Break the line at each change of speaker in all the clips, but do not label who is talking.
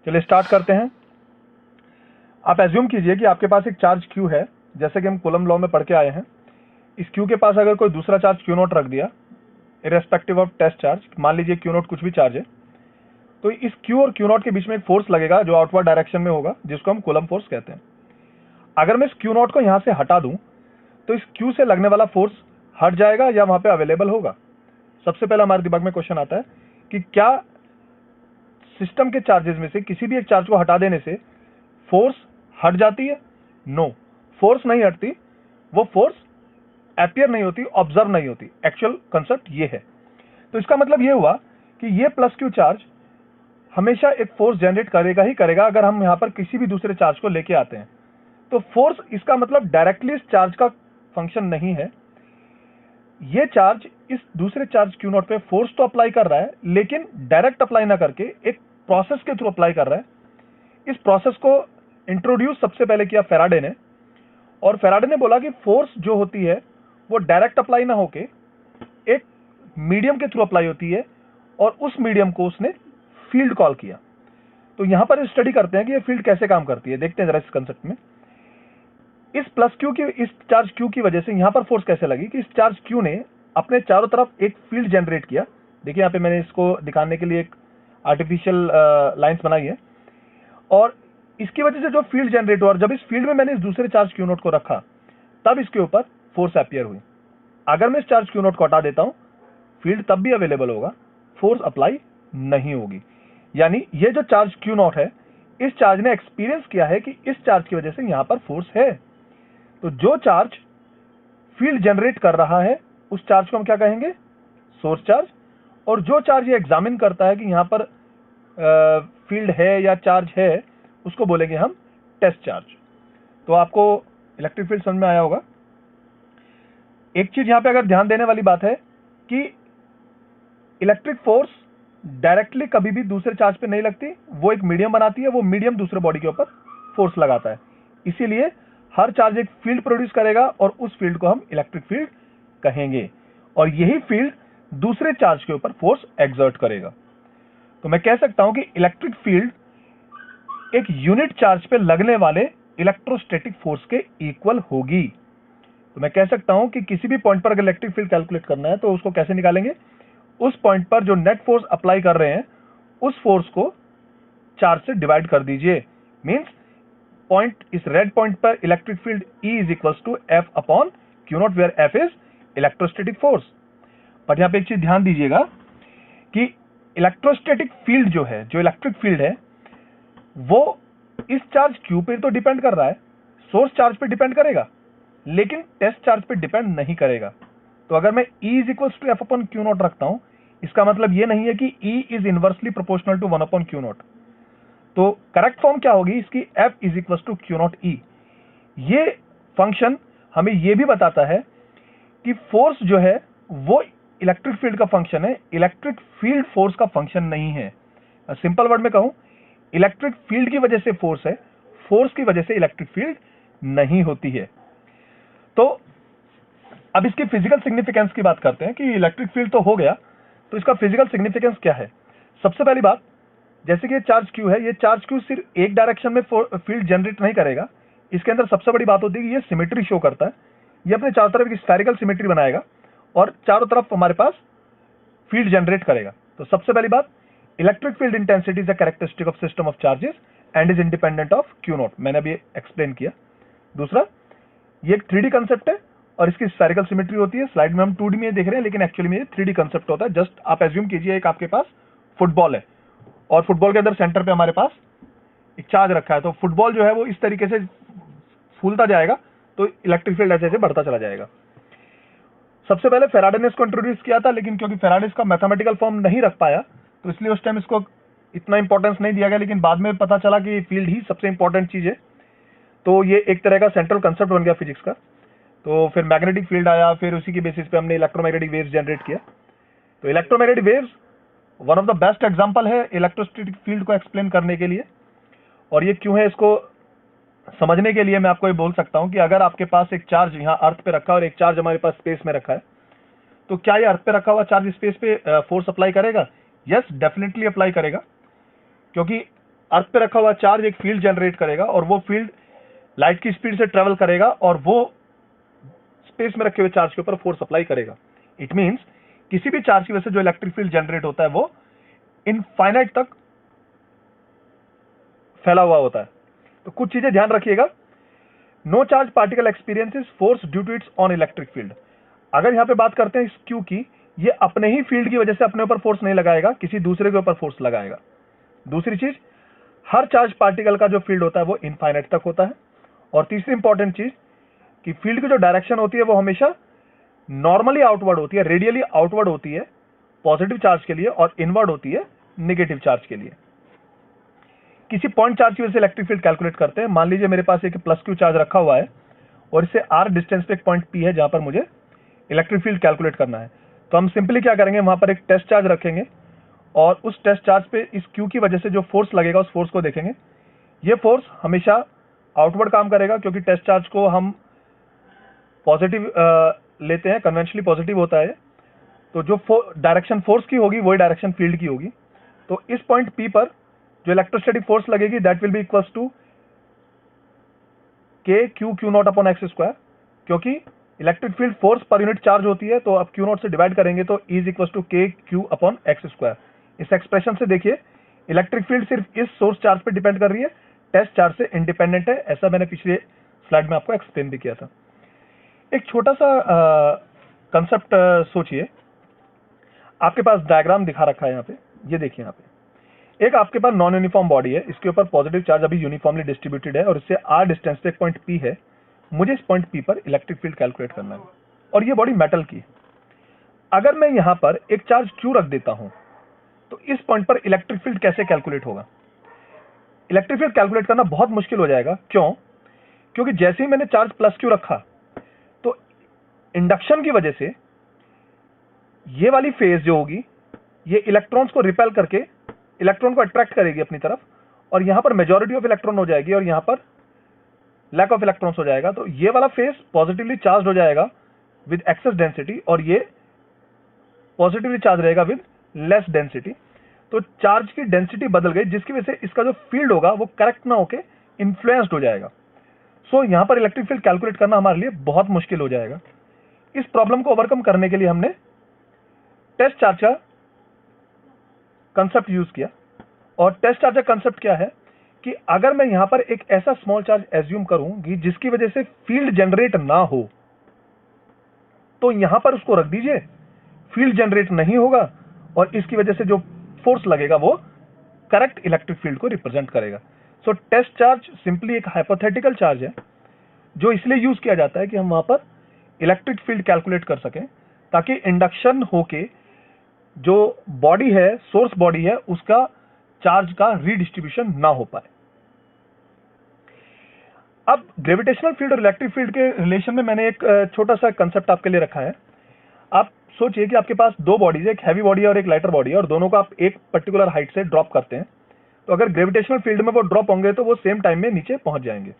चलिए स्टार्ट करते हैं। आप एज्यूम कीजिए कि आपके पास एक चार्ज Q है, जैसे कि हम कूलम लॉ में पढ़ के आए हैं। इस Q के पास अगर कोई दूसरा चार्ज Q नॉट रख दिया, इरेस्पेक्टिव ऑफ टेस्ट चार्ज, मान लीजिए Q नॉट कुछ भी चार्ज है, तो इस Q और Q नॉट के बीच में एक फोर्स लगेगा जो आउटवर्ड डायरेक्शन में होगा, जिसको हम कूलम फोर्स कहते हैं। अगर मैं इस Q नॉट को यहां से हटा दूं तो इस Q से लगने वाला फोर्स हट जाएगा या वहां पे अवेलेबल होगा। सबसे पहला हमारे दिमाग में क्वेश्चन आता है कि क्या सिस्टम के चार्जेस में से किसी भी एक चार्ज को हटा देने से फोर्स हट जाती है? नो, फोर्स नहीं हटती। वो फोर्स अपीयर नहीं होती, ऑब्जर्व नहीं होती। एक्चुअल कंसेप्ट ये है। तो इसका मतलब ये हुआ कि ये प्लस Q चार्ज हमेशा एक फोर्स जनरेट करेगा ही करेगा अगर हम यहां पर किसी भी दूसरे चार्ज को लेके आते हैं। तो फोर्स इसका मतलब डायरेक्टली इस चार्ज का फंक्शन नहीं है। ये चार्ज इस दूसरे चार्ज Q नॉट पे फोर्स तो अप्लाई कर रहा है, लेकिन डायरेक्ट अप्लाई ना करके एक प्रोसेस के थ्रू अप्लाई कर रहा है। इस प्रोसेस को इंट्रोड्यूस सबसे पहले किया फैराडे ने, और फैराडे ने बोला कि फोर्स जो होती है वो डायरेक्ट अप्लाई ना होके एक मीडियम के थ्रू अप्लाई होती है, और उस मीडियम को उसने फील्ड कॉल किया। तो यहां पर स्टडी करते हैं कि ये फील्ड कैसे काम करती है। देखते हैं जरा इस कंसेप्ट में। इस प्लस Q की, इस चार्ज Q की वजह से यहां पर फोर्स कैसे लगी कि इस चार्ज Q ने अपने चारों तरफ एक फील्ड जनरेट किया। देखिए यहां पे मैंने इसको दिखाने के लिए एक आर्टिफिशियल लाइंस बनाई है, और इसकी वजह से जो फील्ड जनरेट हुआ, और जब इस फील्ड में मैंने इस दूसरे चार्ज Q नोट को रखा तब इसके ऊपर फोर्स अपीयर हुई। अगर मैं इस चार्ज Q नोट को हटा देता हूं, फील्ड तब भी अवेलेबल होगा, फोर्स अप्लाई नहीं होगी। यानी ये जो चार्ज Q नोट है, इस चार्ज ने एक्सपीरियंस किया है कि इस चार्ज की वजह से यहां पर फोर्स है। तो जो चार्ज फील्ड जनरेट कर रहा है उस चार्ज को हम क्या कहेंगे? Source charge. और जो चार्ज ये एग्जामिन करता है कि यहां पर फील्ड है या चार्ज है, उसको बोलेंगे हम टेस्ट चार्ज। तो आपको इलेक्ट्रिक फील्ड समझ में आया होगा। एक चीज यहां पे अगर ध्यान देने वाली बात है कि इलेक्ट्रिक फोर्स डायरेक्टली कभी भी दूसरे चार्ज पे नहीं लगती, वो एक मीडियम बनाती है, वो मीडियम दूसरे बॉडी के ऊपर फोर्स लगाता है। इसीलिए हर चार्ज एक फील्ड प्रोड्यूस करेगा और उस फील्ड को हम इलेक्ट्रिक फील्ड कहेंगे, और यही फील्ड दूसरे चार्ज के ऊपर फोर्स एक्सर्ट करेगा। तो मैं कह सकता हूं कि इलेक्ट्रिक फील्ड एक यूनिट चार्ज पे लगने वाले इलेक्ट्रोस्टैटिक फोर्स के इक्वल होगी। तो मैं कह सकता हूं कि किसी भी पॉइंट पर अगर इलेक्ट्रिक फील्ड कैलकुलेट करना है तो उसको कैसे निकालेंगे? उस पॉइंट पर जो नेट फोर्स अप्लाई कर रहे हैं उस फोर्स को चार्ज से डिवाइड कर दीजिए। मींस पॉइंट, इस रेड पॉइंट पर electric field E is equals to F upon Q not, where F is electrostatic force. But यहां पे एक चीज ध्यान दीजिएगा कि इलेक्ट्रोस्टैटिक फील्ड जो है, जो इलेक्ट्रिक फील्ड है, वो इस चार्ज Q पे तो डिपेंड कर रहा है, सोर्स चार्ज पे डिपेंड करेगा, लेकिन टेस्ट चार्ज पे डिपेंड नहीं करेगा। तो अगर मैं E is equals to F upon Q not रखता हूं, इसका मतलब ये नहीं है कि E is inversely proportional to 1 upon Q not. तो करेक्ट फॉर्म क्या होगी इसकी? F is equals to Q not E। ये फंक्शन हमें ये भी बताता है कि फोर्स जो है वो इलेक्ट्रिक फील्ड का फंक्शन है, इलेक्ट्रिक फील्ड फोर्स का फंक्शन नहीं है। सिंपल वर्ड में कहूं, इलेक्ट्रिक फील्ड की वजह से फोर्स है, फोर्स की वजह से इलेक्ट्रिक फील्ड नहीं होती है। तो अब इसकी फिजिकल सिग्निफिकेंस की बात करते हैं कि इलेक्ट्रिक फील्ड तो हो गया, तो इसका फिजिकल सिग्निफिकेंस क्या है? सबसे पहली बात, जैसे कि ये चार्ज Q है, ये चार्ज Q सिर्फ एक डायरेक्शन में फील्ड जनरेट नहीं करेगा। इसके अंदर सबसे बड़ी बात होती है कि ये सिमेट्री शो करता है। ये अपने चारों तरफ एक स्फेरिकल सिमेट्री बनाएगा और चारों तरफ हमारे पास फील्ड जनरेट करेगा। तो सबसे पहली बात, electric field intensity is a characteristic of system of charges and is independent of Q not. मैंने अभी एक्सप्लेन किया। दूसरा, ये एक 3D कंसेप्ट है और इसकी स्फेरिकल सिमेट्री होती है। स्लाइड में हम 2D में देख रहे हैं, लेकिन एक्चुअली में ये 3D कंसेप्ट होता है। जस्ट आप एज्यूम कीजिए एक आपके पास फुटबॉल है और फुटबॉल के अंदर सेंटर पे हमारे पास एक चार्ज रखा है। तो फुटबॉल जो है वो इस तरीके से फूलता जाएगा, तो इलेक्ट्रिक फील्ड ऐसे ऐसे बढ़ता चला जाएगा। सबसे पहले फैराडे ने इसको इंट्रोड्यूस किया था, लेकिन क्योंकि फैराडे इसका मैथमेटिकल फॉर्म नहीं रख पाया तो इसलिए उस टाइम इसको इतना इंपॉर्टेंस नहीं दिया गया, लेकिन बाद में पता चला कि फील्ड ही सबसे इंपॉर्टेंट चीज है। तो ये एक तरह का सेंट्रल कंसेप्ट बन गया फिजिक्स का। तो फिर मैग्नेटिक फील्ड आया, फिर उसी के बेसिस पे हमने इलेक्ट्रोमैग्नेटिक वेव्स जनरेट किया। तो electromagnetic waves one of the best example है इलेक्ट्रोस्टैटिक फील्ड को एक्सप्लेन करने के लिए। और ये क्यों है, इसको समझने के लिए मैं आपको ये बोल सकता हूं कि अगर आपके पास एक चार्ज यहां अर्थ पे रखा है और एक चार्ज हमारे पास स्पेस में रखा है, तो क्या ये अर्थ पे रखा हुआ चार्ज स्पेस पे फोर्स अप्लाई करेगा? यस, डेफिनेटली अप्लाई करेगा, क्योंकि अर्थ पे रखा हुआ चार्ज एक फील्ड जनरेट करेगा और वो फील्ड लाइट की स्पीड से ट्रेवल करेगा और वो स्पेस में रखे हुए चार्ज के ऊपर फोर्स अप्लाई करेगा। इट मींस किसी भी चार्ज की वजह से जो इलेक्ट्रिक फील्ड जनरेट होता है वो इनफाइनाइट तक फैला हुआ होता है। तो कुछ चीजें ध्यान रखिएगा। No charge particle experiences force due to its own electric field. अगर यहां पे बात करते हैं इस क्यू की, ये अपने ही फील्ड की वजह से अपने ऊपर फोर्स नहीं लगाएगा, किसी दूसरे के ऊपर फोर्स लगाएगा। दूसरी चीज, हर चार्ज पार्टिकल का जो फील्ड होता है वो इनफाइनाइट तक होता है। और तीसरी इंपॉर्टेंट चीज कि फील्ड की जो डायरेक्शन होती है वो हमेशा नॉर्मली आउटवर्ड होती है, रेडियली आउटवर्ड होती है पॉजिटिव चार्ज के लिए और इनवर्ड होती है नेगेटिव चार्ज के लिए। किसी पॉइंट चार्ज की वजह से इलेक्ट्रिक फील्ड कैलकुलेट करते हैं। मान लीजिए मेरे पास एक प्लस क्यू चार्ज रखा हुआ है और इससे आर डिस्टेंस पे एक पॉइंट पी है जहां पर मुझे इलेक्ट्रिक फील्ड कैलकुलेट करना है। तो हम सिंपली क्या करेंगे, वहां पर एक टेस्ट चार्ज रखेंगे और उस टेस्ट चार्ज पे इस क्यू की वजह से जो फोर्स लगेगा उस फोर्स को देखेंगे। ये फोर्स हमेशा आउटवर्ड काम करेगा क्योंकि टेस्ट चार्ज को हम पॉजिटिव लेते हैं, कन्वेंशनली पॉजिटिव होता है। तो जो डायरेक्शन फोर्स की होगी वही डायरेक्शन फील्ड की होगी। तो इस पॉइंट पी पर जो इलेक्ट्रोस्टैटिक फोर्स लगेगी that will be equals to K Q Q not upon X square, क्योंकि electric field force per unit charge होती है। तो अब क्यू नॉट से डिवाइड करेंगे तो is equals to K Q upon X square. इस एक्सप्रेशन से देखिए इलेक्ट्रिक फील्ड सिर्फ इस सोर्स चार्ज पे डिपेंड कर रही है, टेस्ट चार्ज से इंडिपेंडेंट है। ऐसा मैंने पिछले स्लाइड में आपको एक्सप्लेन भी किया था। एक छोटा सा कंसेप्ट सोचिए, आपके पास डायग्राम दिखा रखा है यहाँ पे, ये देखिए यहाँ पे एक आपके पास नॉन यूनिफॉर्म बॉडी है, इसके ऊपर पॉजिटिव चार्ज अभी यूनिफॉर्मली डिस्ट्रीब्यूटेड है और इससे आर डिस्टेंस पे एक पॉइंट पी है। मुझे इस पॉइंट पी पर इलेक्ट्रिक फील्ड कैलकुलेट करना है और ये बॉडी मेटल की। अगर मैं यहां पर एक चार्ज क्यू रख देता हूं तो इस पॉइंट पर इलेक्ट्रिक फील्ड कैसे कैलकुलेट होगा? इलेक्ट्रिक फील्ड कैलकुलेट करना बहुत मुश्किल हो जाएगा। क्यों? क्योंकि जैसे ही मैंने चार्ज प्लस क्यू रखा तो इंडक्शन की वजह से ये वाली फेज जो होगी ये इलेक्ट्रॉन्स को रिपेल करके इलेक्ट्रॉन को अट्रैक्ट करेगी अपनी तरफ और यहां पर मेजॉरिटी ऑफ इलेक्ट्रॉन हो जाएगी और यहां पर लैक ऑफ इलेक्ट्रॉन्स हो जाएगा। तो ये वाला फेज पॉजिटिवली चार्ज हो जाएगा विद एक्सेस डेंसिटी और ये पॉजिटिवली चार्ज रहेगा विद लेस डेंसिटी। तो चार्ज की डेंसिटी बदल गई जिसकी वजह से इसका जो फील्ड होगा वो करेक्ट ना होके इन्फ्लुएंस्ड हो जाएगा। सो यहां पर इलेक्ट्रिक फील्ड कैलकुलेट करना हमारे लिए बहुत मुश्किल हो जाएगा। इस प्रॉब्लम को ओवरकम करने के लिए हमने टेस्ट चार्ज का कंसेप्ट यूज किया। और टेस्ट चार्ज का कंसेप्ट क्या है कि अगर मैं यहां पर एक ऐसा स्मॉल चार्ज एज्यूम करूंगी जिसकी वजह से फील्ड जनरेट ना हो तो यहां पर उसको रख दीजिए, फील्ड जनरेट नहीं होगा और इसकी वजह से जो फोर्स लगेगा वो करेक्ट इलेक्ट्रिक फील्ड को रिप्रेजेंट करेगा। सो टेस्ट चार्ज सिंपली एक हाइपोथेटिकल चार्ज है जो इसलिए यूज किया जाता है कि हम वहां पर इलेक्ट्रिक फील्ड कैलकुलेट कर सकें ताकि इंडक्शन होके जो बॉडी है, सोर्स बॉडी है, उसका चार्ज का रीडिस्ट्रीब्यूशन ना हो पाए। अब ग्रेविटेशनल फील्ड और इलेक्ट्रिक फील्ड के रिलेशन में मैंने एक छोटा सा कंसेप्ट आपके लिए रखा है। आप सोचिए कि आपके पास दो बॉडीज है, एक हैवी बॉडी है और एक लाइटर बॉडी है और दोनों को आप एक पर्टिकुलर हाइट से ड्रॉप करते हैं। तो अगर ग्रेविटेशनल फील्ड में वो ड्रॉप होंगे तो वो सेम टाइम में नीचे पहुंच जाएंगे।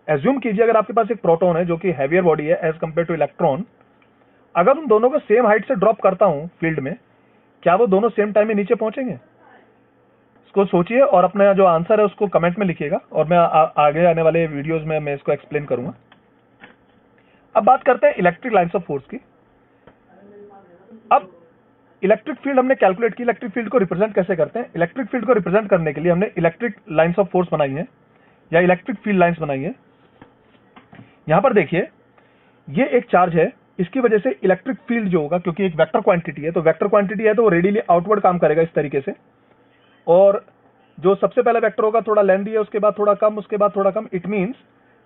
एज्यूम कीजिए अगर आपके पास एक प्रोटॉन है जो कि हैवियर बॉडी है एज कंपेयर टू इलेक्ट्रॉन, अगर उन दोनों को सेम हाइट से ड्रॉप करता हूं फील्ड में, क्या वो दोनों सेम टाइम में नीचे पहुंचेंगे? इसको सोचिए और अपना जो आंसर है उसको कमेंट में लिखिएगा और मैं आगे आने वाले वीडियोस में मैं इसको एक्सप्लेन करूंगा। अब बात करते हैं इलेक्ट्रिक लाइंस ऑफ फोर्स की। अब इलेक्ट्रिक फील्ड हमने कैलकुलेट की, इलेक्ट्रिक फील्ड को रिप्रेजेंट कैसे करते हैं? इलेक्ट्रिक फील्ड को रिप्रेजेंट करने के लिए हमने इलेक्ट्रिक लाइंस ऑफ फोर्स बनाई है या इलेक्ट्रिक फील्ड लाइंस बनाई है। यहां पर देखिए ये एक चार्ज है, इसकी वजह से इलेक्ट्रिक फील्ड जो होगा, क्योंकि एक वेक्टर क्वांटिटी है तो वेक्टर क्वांटिटी है तो वो रेडियली आउटवर्ड काम करेगा इस तरीके से। और जो सबसे पहला वेक्टर होगा थोड़ा लेंथी है, उसके बाद थोड़ा कम, उसके बाद थोड़ा कम। It means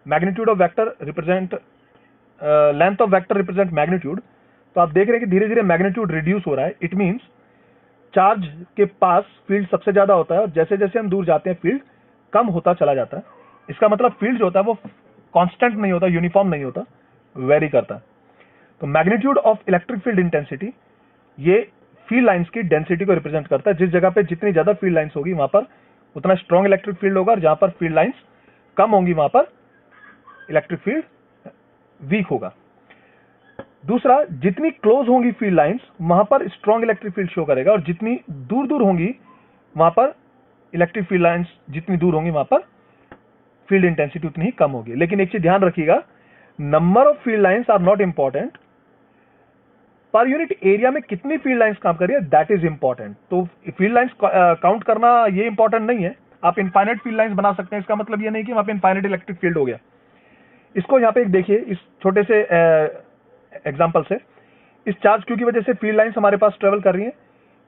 magnitude of vector represent length of vector represent magnitude. तो आप देख रहे हैं कि धीरे धीरे मैग्नीट्यूड रिड्यूस हो रहा है। इट मींस चार्ज के पास फील्ड सबसे ज्यादा होता है और जैसे जैसे हम दूर जाते हैं फील्ड कम होता चला जाता है। इसका मतलब फील्ड जो होता है वो कांस्टेंट नहीं होता, यूनिफॉर्म नहीं होता, वेरी करता है। तो magnitude of electric field intensity ये फील्ड लाइंस की डेंसिटी को रिप्रेजेंट करता है। जिस जगह पे जितनी ज्यादा फील्ड लाइंस होगी वहां पर उतना स्ट्रॉन्ग इलेक्ट्रिक फील्ड होगा और जहां पर फील्ड लाइंस कम होंगी वहां पर इलेक्ट्रिक फील्ड वीक होगा। दूसरा, जितनी क्लोज होंगी फील्ड लाइंस वहां पर स्ट्रॉन्ग इलेक्ट्रिक फील्ड शो करेगा और जितनी दूर दूर होंगी वहां पर इलेक्ट्रिक फील्ड लाइंस जितनी दूर होंगी वहां पर फील्ड इंटेंसिटी उतनी ही कम होगी। लेकिन एक चीज ध्यान रखिएगा, number of field lines are not important, per unit area में कितनी फील्ड लाइंस काम कर रही है दैट इज इंपॉर्टेंट। तो फील्ड लाइंस काउंट करना ये इंपॉर्टेंट नहीं है। आप इनफाइनाइट फील्ड लाइंस बना सकते हैं, इसका मतलब ये नहीं कि वहां पे इनफाइनाइट इलेक्ट्रिक फील्ड हो गया। इसको यहाँ पे एक देखिए, इस छोटे से एग्जांपल से, इस चार्ज क्यू की वजह से फील्ड लाइंस हमारे पास ट्रेवल कर रही हैं।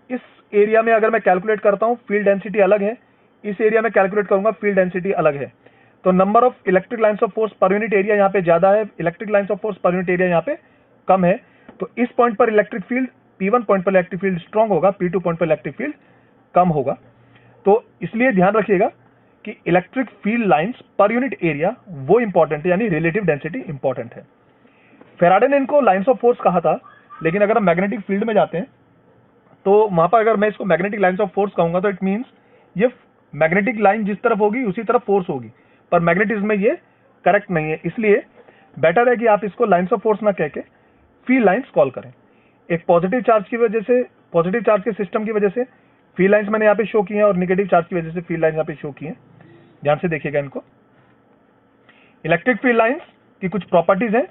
इस एरिया में अगर मैं कैलकुलेट करता हूं फील्ड डेंसिटी अलग है, इस एरिया में कैलकुलेट करूंगा फील्ड डेंसिटी अलग है। तो number of electric lines of force per unit area यहाँ पे ज्यादा है, electric lines of force per unit area यहाँ पे कम है। तो इस पॉइंट पर इलेक्ट्रिक फील्ड P1 पॉइंट पर इलेक्ट्रिक फील्ड स्ट्रांग होगा, P2 पॉइंट पर इलेक्ट्रिक फील्ड कम होगा। तो इसलिए ध्यान रखिएगा कि इलेक्ट्रिक फील्ड लाइंस पर यूनिट एरिया वो इंपॉर्टेंट है, यानी रिलेटिव डेंसिटी इंपॉर्टेंट है। फेराडे ने इनको लाइंस ऑफ फोर्स कहा था, लेकिन अगर हम मैग्नेटिक फील्ड में जाते हैं तो वहां पर अगर मैं इसको मैग्नेटिक लाइंस ऑफ फोर्स कहूंगा तो इट मींस ये मैग्नेटिक लाइन जिस तरफ होगी उसी तरफ फोर्स होगी, पर मैग्नेटिज्म में ये करेक्ट नहीं है। इसलिए बेटर है कि आप इसको लाइंस ऑफ फोर्स ना कह के फील्ड लाइंस कॉल करें। एक पॉजिटिव चार्ज की वजह से, पॉजिटिव चार्ज के सिस्टम की वजह से फील्ड लाइंस मैंने यहाँ पे शो की है, और नेगेटिव चार्ज की वजह से फील्ड लाइंस यहाँ पे शो की है। ध्यान से देखिएगा इनको। इलेक्ट्रिक फील्ड लाइंस की कुछ प्रॉपर्टीज हैं,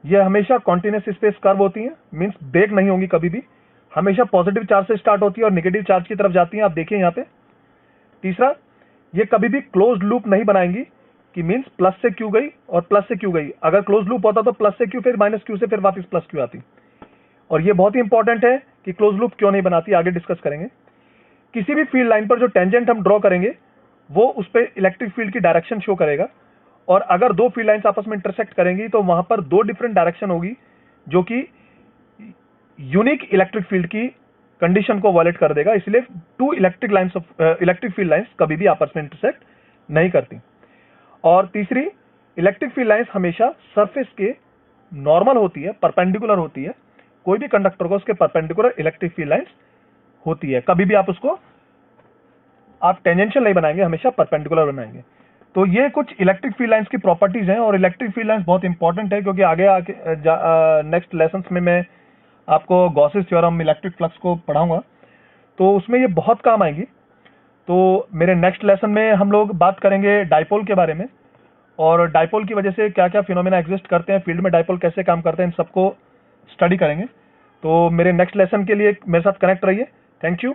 ये हमेशा कॉन्टिन्यूस स्पेस कर्व होती हैं, मींस ब्रेक नहीं होंगी कभी भी, हमेशा पॉजिटिव चार्ज से स्टार्ट होती है और नेगेटिव चार्ज की तरफ जाती हैं, आप देखिए यहाँ पे। तीसरा, ये कभी भी क्लोज्ड लूप नहीं बनाएंगी कि मींस प्लस से क्यू गई और प्लस से क्यू गई। अगर क्लोज लूप होता तो प्लस से क्यू फिर माइनस क्यू से फिर वापस प्लस क्यू आती। और ये बहुत ही इंपॉर्टेंट है कि क्लोज लूप क्यों नहीं बनाती, आगे डिस्कस करेंगे। किसी भी फील्ड लाइन पर जो टेंजेंट हम ड्रॉ करेंगे वो उस पर इलेक्ट्रिक फील्ड की डायरेक्शन शो करेगा, और अगर दो फील्ड लाइंस आपस में इंटरसेक्ट करेंगी तो वहां पर दो डिफरेंट डायरेक्शन होगी, जो कि यूनिक इलेक्ट्रिक फील्ड की कंडीशन को वायलेट कर देगा। इसलिए टू इलेक्ट्रिक फील्ड लाइंस कभी भी आपस में इंटरसेक्ट नहीं करती। और तीसरी, इलेक्ट्रिक फील्ड लाइंस हमेशा सरफेस के नॉर्मल होती है, परपेंडिकुलर होती है। कोई भी कंडक्टर को उसके परपेंडिकुलर इलेक्ट्रिक फील्ड लाइंस होती है, कभी भी आप उसको आप टेंजेंशियल नहीं बनाएंगे, हमेशा परपेंडिकुलर बनाएंगे। तो ये कुछ इलेक्ट्रिक फील्ड लाइंस की प्रॉपर्टीज हैं, और इलेक्ट्रिक फील्ड लाइंस बहुत इंपॉर्टेंट है, क्योंकि आगे नेक्स्ट लेसन में मैं आपको गॉसेस थ्योरम, इलेक्ट्रिक फ्लक्स को पढ़ाऊंगा, तो उसमें ये बहुत काम आएंगी। तो मेरे नेक्स्ट लेसन में हम लोग बात करेंगे डाइपोल के बारे में, और डाइपोल की वजह से क्या क्या फिनोमेना एग्जिस्ट करते हैं, फील्ड में डाइपोल कैसे काम करते हैं, इन सबको स्टडी करेंगे। तो मेरे नेक्स्ट लेसन के लिए मेरे साथ कनेक्ट रहिए। Thank you.